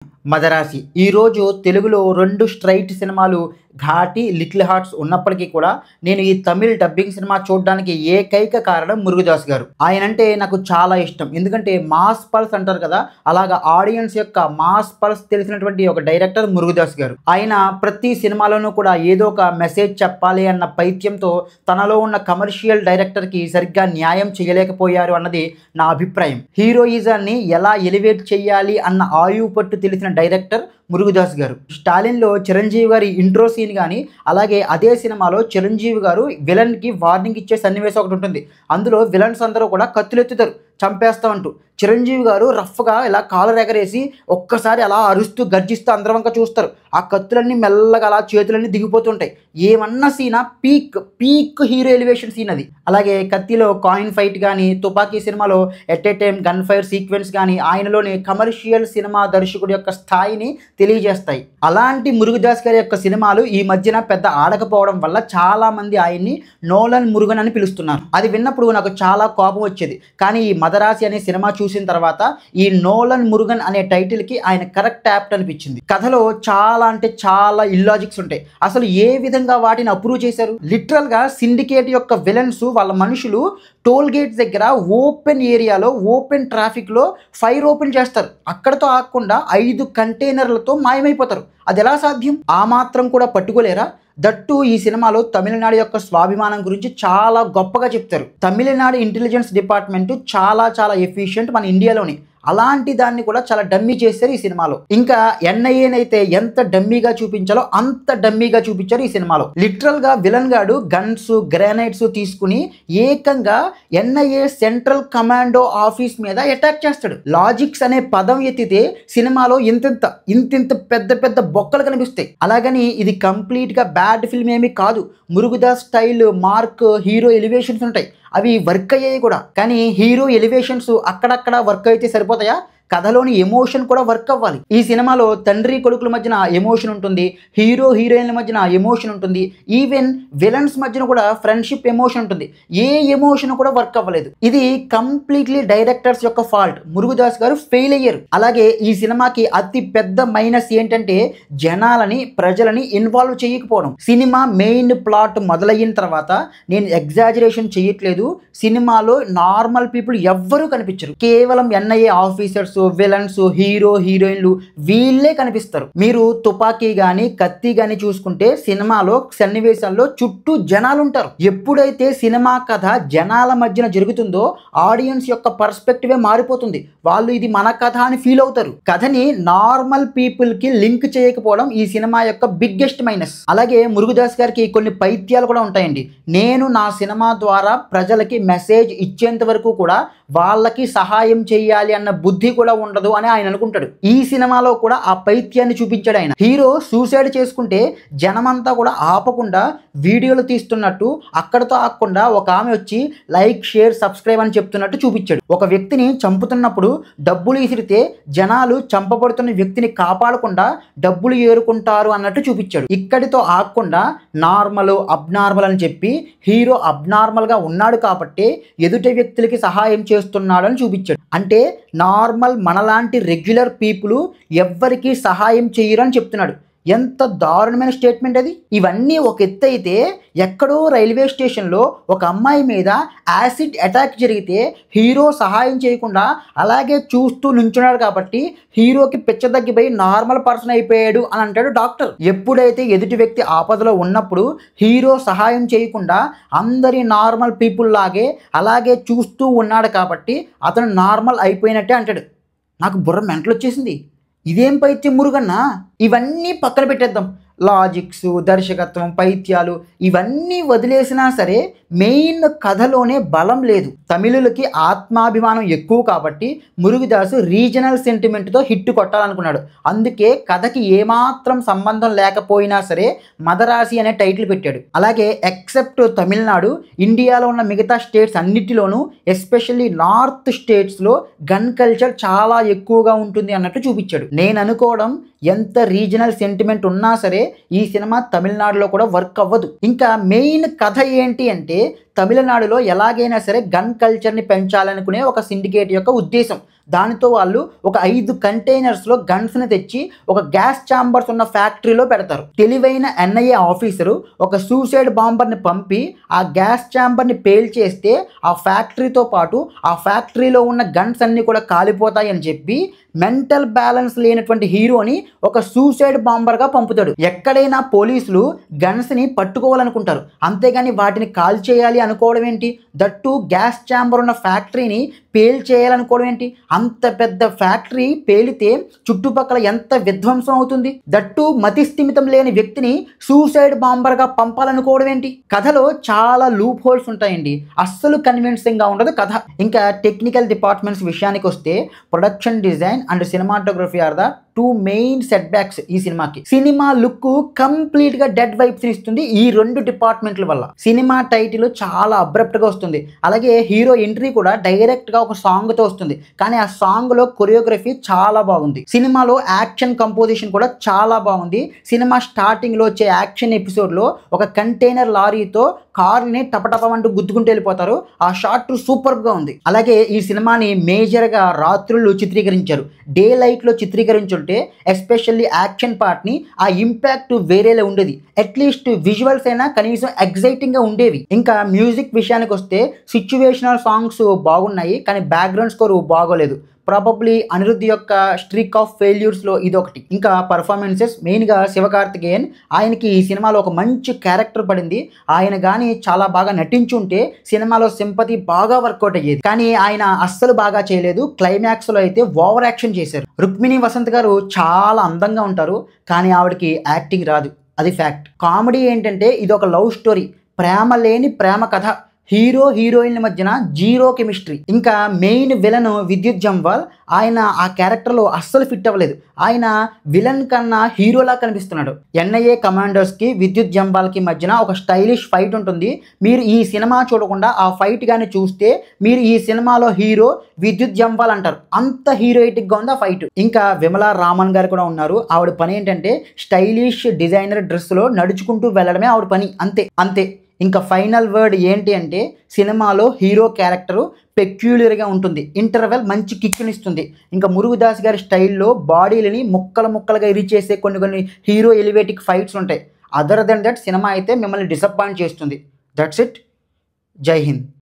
మదరాసి ఈరోజు తెలుగులో 2 స్ట్రైట్ సినిమాలు 'ఘాటి', 'లిటిల్ హార్ట్స్' ఉన్నప్పటికీ కూడా నేను ఈ తమిళ్ డబ్బింగ్ సినిమా చూడడానికి ఏకైక కారణం మురుగదాస్ గారు. ఆయనంటే నాకు చాలా ఇష్టం. ఎందుకంటే మాస్ పల్స్ అంటారు కదా, అలాగా ఆడియన్స్ యొక్క మాస్ పల్స్ తెలిసినటువంటి ఒక డైరెక్టర్ మురుగదాస్ గారు. ఆయన ప్రతి సినిమాలోనూ కూడా ఏదో ఒక మెసేజ్ చెప్పాలి అన్న పైత్యంతో తనలో ఉన్న కమర్షియల్ డైరెక్టర్కి సరిగ్గా న్యాయం చేయలేకపోయారు అన్నది నా అభిప్రాయం. హీరోయిజాన్ని ఎలా ఎలివేట్ చేయాలి అన్న ఆయువు పట్టు తెలిసిన డైరెక్టర్ మురుగదాస్ గారు. స్టాలిన్లో చిరంజీవి గారి ఇంట్రో సీన్ కానీ, అలాగే అదే సినిమాలో చిరంజీవి గారు విలన్కి వార్నింగ్ ఇచ్చే సన్నివేశం ఒకటి ఉంటుంది. అందులో విలన్స్ అందరూ కూడా కత్తులెత్తుతారు చంపేస్తామంటూ. చిరంజీవి గారు రఫ్గా ఇలా కాలర్ ఎగరేసి ఒక్కసారి అలా అరుస్తూ గర్జిస్తూ అందరి వంక చూస్తారు. ఆ కత్తులన్నీ మెల్లగా అలా చేతులన్నీ దిగిపోతుంటాయి. ఏమన్నా సీనా పీక్ హీరో ఎలివేషన్ సీన్ అది. అలాగే కత్తిలో కాయిన్ ఫైట్ కానీ, తుపాకీ సినిమాలో at a time gun fire sequence కానీ ఆయనలోని కమర్షియల్ సినిమా దర్శకుడి యొక్క స్థాయిని తెలియజేస్తాయి. అలాంటి మురుగదాస్ గారి యొక్క సినిమాలు ఈ మధ్యన పెద్ద ఆడకపోవడం వల్ల చాలా మంది ఆయన్ని నోలన్ మురుగన్ అని పిలుస్తున్నారు. అది విన్నప్పుడు నాకు చాలా కోపం వచ్చేది. కానీ ఈ మదరాసి అనే సినిమా చూసిన తర్వాత ఈ నోలన్ మురుగన్ అనే టైటిల్కి ఆయన కరెక్ట్ యాప్ట్ అనిపించింది. కథలో చాలా అంటే చాలా ఇల్లాజిక్స్ ఉంటాయి. అసలు ఏ విధంగా వాటిని అప్రూవ్ చేశారు? లిటరల్గా సిండికేట్ యొక్క విలన్స్ వాళ్ళ మనుషులు టోల్ గేట్స్ దగ్గర ఓపెన్ ఏరియాలో ఓపెన్ ట్రాఫిక్లో ఫైర్ ఓపెన్ చేస్తారు. అక్కడతో ఆగకుండా 5 కంటైనర్లతో మాయమైపోతారు. అది ఎలా సాధ్యం? ఆ మాత్రం కూడా పట్టుకోలేరా? దట్టు ఈ సినిమాలో తమిళనాడు యొక్క స్వాభిమానం గురించి చాలా గొప్పగా చెప్తారు. తమిళనాడు ఇంటెలిజెన్స్ డిపార్ట్మెంట్ చాలా ఎఫిషియెంట్ మన ఇండియాలోని. అలాంటి దాన్ని కూడా చాలా డమ్మీ చేశారు ఈ సినిమాలో. ఇంకా ఎన్ఐఏనైతే ఎంత డమ్మీగా చూపించాలో అంత డమ్మీగా చూపించారు ఈ సినిమాలో. లిటరల్ గా విలన్ గాడు గన్స్ గ్రానైట్స్ తీసుకుని ఏకంగా ఎన్ఐఏ సెంట్రల్ కమాండో ఆఫీస్ మీద అటాక్ చేస్తాడు. లాజిక్స్ అనే పదం ఎత్తితే సినిమాలో ఇంతింత పెద్ద బొక్కలు కనిపిస్తాయి. అలాగని ఇది కంప్లీట్ గా బ్యాడ్ ఫిల్మ్ ఏమీ కాదు. Murugadoss style mark hero elevations ఉంటాయి. అవి వర్క్ అయ్యాయి కూడా. కానీ హీరో ఎలివేషన్స్ అక్కడక్కడ వర్క్ అయితే సరిపోతాయా? కథలోని ఎమోషన్ కూడా వర్క్ అవ్వాలి. ఈ సినిమాలో తండ్రి కొడుకుల మధ్యన ఎమోషన్ ఉంటుంది, హీరో హీరోయిన్ల మధ్యన ఎమోషన్ ఉంటుంది, ఈవెన్ విలన్స్ మధ్యన కూడా ఫ్రెండ్షిప్ ఎమోషన్ ఉంటుంది. ఏ ఎమోషన్ కూడా వర్క్ అవ్వలేదు. ఇది కంప్లీట్లీ డైరెక్టర్స్ యొక్క ఫాల్ట్. మురుగదాస్ గారు ఫెయిల్ అయ్యారు. అలాగే ఈ సినిమాకి అతి పెద్ద మైనస్ ఏంటంటే ప్రజలని ఇన్వాల్వ్ చేయకపోవడం. సినిమా మెయిన్ ప్లాట్ మొదలైన తర్వాత నేను ఎగ్జాజరేషన్ చేయట్లేదు, సినిమాలో నార్మల్ పీపుల్ ఎవ్వరూ కనిపించరు. కేవలం ఎన్ఐఏ ఆఫీసర్స్, విలన్స్, హీరో హీరోయిన్లు వీళ్ళే కనిపిస్తారు. మీరు తుపాకీ గాని కత్తి గాని చూసుకుంటే సినిమాలో సన్నివేశాల్లో చుట్టూ జనాలు ఉంటారు. ఎప్పుడైతే సినిమా కథ జనాల మధ్యన జరుగుతుందో ఆడియన్స్ యొక్క పర్స్పెక్టివే మారిపోతుంది. వాళ్ళు ఇది మన కథ అని ఫీల్ అవుతారు. కథని నార్మల్ పీపుల్ కి లింక్ చేయకపోవడం ఈ సినిమా యొక్క బిగ్గెస్ట్ మైనస్. అలాగే మురుగదాస్ గారికి కొన్ని పైత్యాలు కూడా ఉంటాయండి. నేను నా సినిమా ద్వారా ప్రజలకి మెసేజ్ ఇచ్చేంత వరకు కూడా వాళ్ళకి సహాయం చేయాలి అన్న బుద్ధి కూడా ఉండదు అని ఆయన అనుకుంటాడు. ఈ సినిమాలో కూడా ఆ పైత్యాన్ని చూపించాడు ఆయన. హీరో సూసైడ్ చేసుకుంటే జనమంతా కూడా ఆపకుండా వీడియోలు తీస్తున్నట్టు, అక్కడతో ఆగకుండా ఒక ఆమె వచ్చి లైక్, షేర్, సబ్స్క్రైబ్ అని చెప్తున్నట్టు చూపించాడు. ఒక వ్యక్తిని చంపుతున్నప్పుడు డబ్బులు విసిరితే జనాలు చంపబడుతున్న వ్యక్తిని కాపాడకుండా డబ్బులు ఏరుకుంటారు అన్నట్టు చూపించాడు. ఇక్కడితో ఆగకుండా నార్మల్, అబ్నార్మల్ అని చెప్పి హీరో అబ్నార్మల్ గా ఉన్నాడు కాబట్టి ఎదుటి వ్యక్తులకి సహాయం చేస్తున్నాడు అని చూపించాడు. అంటే నార్మల్ మనలాంటి రెగ్యులర్ పీపుల్ ఎవ్వరికి సహాయం చేయరు అని చెప్తున్నాడు. ఎంత దారుణమైన స్టేట్మెంట్ అది. ఇవన్నీ ఒక ఎత్తు అయితే, ఎక్కడో రైల్వే స్టేషన్లో ఒక అమ్మాయి మీద యాసిడ్ అటాక్ జరిగితే హీరో సహాయం చేయకుండా అలాగే చూస్తూ నుంచున్నాడు కాబట్టి హీరోకి పిచ్చదగ్గిపోయి నార్మల్ పర్సన్ అయిపోయాడు అని అంటాడు డాక్టర్. ఎప్పుడైతే ఎదుటి వ్యక్తి ఆపదలో ఉన్నప్పుడు హీరో సహాయం చేయకుండా అందరి నార్మల్ పీపుల్ లాగే అలాగే చూస్తూ ఉన్నాడు కాబట్టి అతను నార్మల్ అయిపోయినట్టే అంటాడు. నాకు బుర్ర మెంటలు వచ్చేసింది. ఇదేం పైత్యం మురుగన్నా? ఇవన్నీ పక్కన పెట్టేద్దాం. లాజిక్స్, దర్శకత్వం, పైత్యాలు ఇవన్నీ వదిలేసినా సరే మెయిన్ కథలోనే బలం లేదు. తమిళులకి ఆత్మాభిమానం ఎక్కువ కాబట్టి మురుగదాసు రీజనల్ సెంటిమెంట్తో హిట్ కొట్టాలనుకున్నాడు. అందుకే కథకి ఏమాత్రం సంబంధం లేకపోయినా సరే మదరాసి అనే టైటిల్ పెట్టాడు. అలాగే ఎక్సెప్ట్ తమిళనాడు, ఇండియాలో ఉన్న మిగతా స్టేట్స్ అన్నిటిలోనూ ఎస్పెషల్లీ నార్త్ స్టేట్స్లో గన్ కల్చర్ చాలా ఎక్కువగా ఉంటుంది అన్నట్టు చూపించాడు. నేను అనుకోవడం ఎంత రీజనల్ సెంటిమెంట్ ఉన్నా సరే ఈ సినిమా తమిళనాడులో కూడా వర్క్ అవ్వదు. ఇంకా మెయిన్ కథ ఏంటి అంటే తమిళనాడులో ఎలాగైనా సరే గన్ కల్చర్ని పెంచాలనుకునే ఒక సిండికేట్ యొక్క ఉద్దేశం. దానితో వాళ్ళు ఒక 5 కంటైనర్స్లో గన్స్ని తెచ్చి ఒక గ్యాస్ ఛాంబర్స్ ఉన్న ఫ్యాక్టరీలో పెడతారు. తెలివైన ఎన్ఐఏ ఆఫీసరు ఒక సూసైడ్ బాంబర్ని పంపి ఆ గ్యాస్ ఛాంబర్ని పేల్చేస్తే ఆ ఫ్యాక్టరీతో పాటు ఆ ఫ్యాక్టరీలో ఉన్న గన్స్ అన్నీ కూడా కాలిపోతాయని చెప్పి మెంటల్ బ్యాలెన్స్ లేనటువంటి హీరోని ఒక సూసైడ్ బాంబర్గా పంపుతాడు. ఎక్కడైనా పోలీసులు గన్స్ని పట్టుకోవాలనుకుంటారు, అంతేగాని వాటిని కాల్ చేయాలి అనుకోవడం ఏంటి? దట్టు గ్యాస్ ఛాంబర్ ఉన్న ఫ్యాక్టరీని పేల్ చేయాలనుకోవడం ఏంటి? అంత పెద్ద ఫ్యాక్టరీ పేలితే చుట్టుపక్కల ఎంత విధ్వంసం అవుతుంది? దట్టు మతి స్థిమితం లేని వ్యక్తిని సూసైడ్ బాంబర్గా పంపాలనుకోవడం ఏంటి? కథలో చాలా లూప్ హోల్స్ ఉంటాయండి, అస్సలు కన్విన్సింగ్గా ఉండదు కథ. ఇంకా టెక్నికల్ డిపార్ట్మెంట్స్ విషయానికి వస్తే production design and cinematography are the 2 main setbacks ఈ సినిమాకి. సినిమా లుక్ కంప్లీట్ గా డెడ్ వైబ్స్ ఇస్తుంది ఈ 2 డిపార్ట్మెంట్ల వల్ల. సినిమా టైటిల్ చాలా అబ్రప్ట్ గా వస్తుంది, అలాగే హీరో ఎంట్రీ కూడా డైరెక్ట్ గా ఒక సాంగ్ తో వస్తుంది, కానీ ఆ సాంగ్ లో కొరియోగ్రఫీ చాలా బాగుంది. సినిమాలో యాక్షన్ కంపోజిషన్ కూడా చాలా బాగుంది. సినిమా స్టార్టింగ్ లో వచ్చే యాక్షన్ ఎపిసోడ్ లో ఒక కంటైనర్ లారీతో కార్ని టపటపమంటూ గుద్దుకుంటూ వెళ్ళిపోతారు, ఆ షాట్ సూపర్ గా ఉంది. అలాగే ఈ సినిమాని మేజర్ గా రాత్రులు చిత్రీకరించారు. డే లైట్ లో చిత్రీకరించుంటే ఎస్పెషల్లీ యాక్షన్ పార్ట్ ని ఆ ఇంపాక్ట్ వేరేలా ఉండేది. అట్లీస్ట్ విజువల్స్ అయినా కనీసం ఎగ్జైటింగ్ గా ఉండేవి. ఇంకా మ్యూజిక్ విషయానికి వస్తే సిచ్యువేషనల్ సాంగ్స్ బాగున్నాయి, కానీ బ్యాక్గ్రౌండ్ స్కోర్ బాగోలేదు. ప్రాబబ్లీ అనిరుద్ధ్ యొక్క స్ట్రీక్ ఆఫ్ ఫెయిల్యూర్స్లో ఇదొకటి. ఇంకా పర్ఫార్మెన్సెస్ మెయిన్గా శివకార్తికేయన్, ఆయనకి ఈ సినిమాలో ఒక మంచి క్యారెక్టర్ పడింది. ఆయన కానీ చాలా బాగా నటించుంటే సినిమాలో సింపతి బాగా వర్కౌట్ అయ్యేది, కానీ ఆయన అస్సలు బాగా చేయలేదు. క్లైమాక్స్లో అయితే ఓవర్ యాక్షన్ చేశారు. రుక్మిణి వసంత్ గారు చాలా అందంగా ఉంటారు, కానీ ఆవిడకి యాక్టింగ్ రాదు, అది ఫ్యాక్ట్. కామెడీ ఏంటంటే ఇది ఒక లవ్ స్టోరీ, ప్రేమ లేని ప్రేమ కథ. హీరో హీరోయిన్ల మధ్యన జీరో కెమిస్ట్రీ. ఇంకా మెయిన్ విలన్ విద్యుత్ జంవాల్, ఆయన ఆ క్యారెక్టర్లో అస్సలు ఫిట్ అవ్వలేదు. ఆయన విలన్ కన్నా హీరోలా కనిపిస్తున్నాడు. ఎన్ఐఏ కమాండర్స్కి విద్యుత్ జంవాల్కి మధ్యన ఒక స్టైలిష్ ఫైట్ ఉంటుంది. మీరు ఈ సినిమా చూడకుండా ఆ ఫైట్ కానీ చూస్తే మీరు ఈ సినిమాలో హీరో విద్యుత్ జంవాల్ అంటారు, అంత హీరోయిటిక్గా ఉంది ఆ ఫైట్. ఇంకా విమలా రామన్ గారు కూడా ఉన్నారు. ఆవిడ పని ఏంటంటే స్టైలిష్ డిజైనర్ డ్రెస్లో నడుచుకుంటూ వెళ్ళడమే ఆవిడ పని, అంతే అంతే. ఇంకా ఫైనల్ వర్డ్ ఏంటి అంటే సినిమాలో హీరో క్యారెక్టరు పెక్యులర్గా ఉంటుంది, ఇంటర్వెల్ మంచి కిక్నిస్తుంది. ఇంకా మురుగదాస్ గారి స్టైల్లో బాడీలని ముక్కలుగా ఇరిచేసే కొన్ని హీరో ఎలివేటిక్ ఫైట్స్ ఉంటాయి. అదర్ దెన్ దట్ సినిమా అయితే మిమ్మల్ని డిసప్పాయింట్ చేస్తుంది. That's it. జై హింద్.